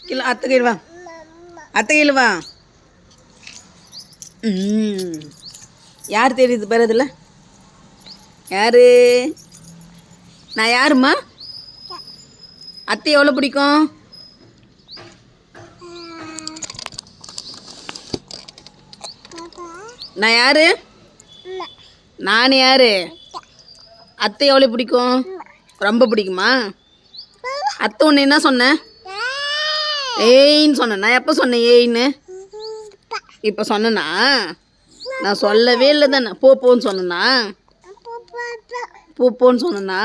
கீழே அத்தை கையில் வா, அத்தை கையில் வா. யார் தெரியுது பாரு அதில்? யாரு? நான் யாரும்மா? அத்தை எவ்வளோ பிடிக்கும்? நான் யாரு? நான் யாரு? அத்தை எவ்வளோ பிடிக்கும்? ரொம்ப பிடிக்குமா? அத்தை ஒன்று என்ன சொன்னேன்? ஏயின்னு சொன்னேன். நான் எப்போ சொன்னேன் ஏயின்னு? இப்போ சொன்னேன்னா? நான் சொல்லவே இல்லை தானே. போன்னு சொன்னேன்னா? போன்னு சொன்னேன்னா?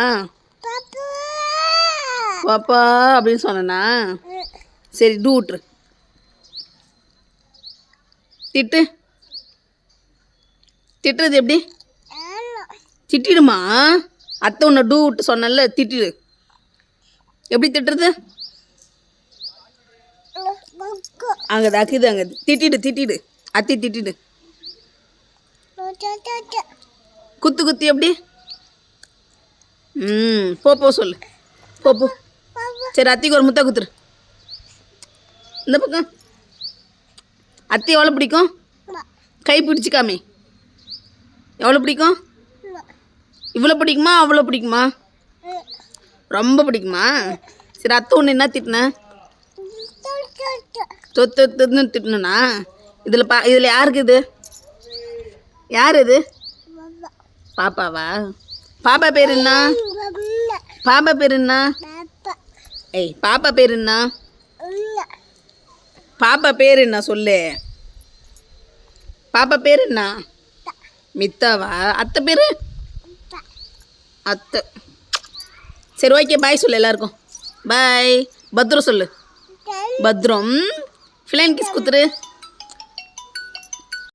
பாப்பா அப்படின்னு சொன்னேன்னா? சரி டூ விட்ரு. திட்டு. திட்டுறது எப்படி? திட்டிடுமா? அத்தை உன்னை டூ விட்டு சொன்னல, திட்டிடு. எப்படி திட்டுறது? அங்கே அக்குது, அங்கே திட்டிடு. அத்தி திட்டிடு. குத்து எப்படி? போ சொல்லு. போ. சரி அத்திக்கு ஒரு முத்தா குத்துரு. இந்த பக்கம். அத்தி எவ்வளோ பிடிக்கும்? கை பிடிச்சிக்காமே. எவ்வளோ பிடிக்கும்? இவ்வளோ பிடிக்குமா அவ்வளோ பிடிக்குமா? ரொம்ப பிடிக்குமா? சரி அத்தை ஒன்று என்ன திட்டின? தொத்துன்னு திட்டணுண்ணா? இதில் யாருக்கு இது? யார் இது? பாப்பாவா? பாப்பா பேர் என்ன? பாப்பா பேர் என்ன? ஏய் பாப்பா பேர் என்ன? பாப்பா பேர் என்ன சொல்லு. பாப்பா பேர் என்ன? மித்தாவா? அத்தை பேர்? அத்தை. சரி ஓகே பாய் சொல்லு எல்லாருக்கும். பாய். பத்ரம் சொல்லு. பத்ரம். ஃபிளைன் கிஸ் குத்துரு.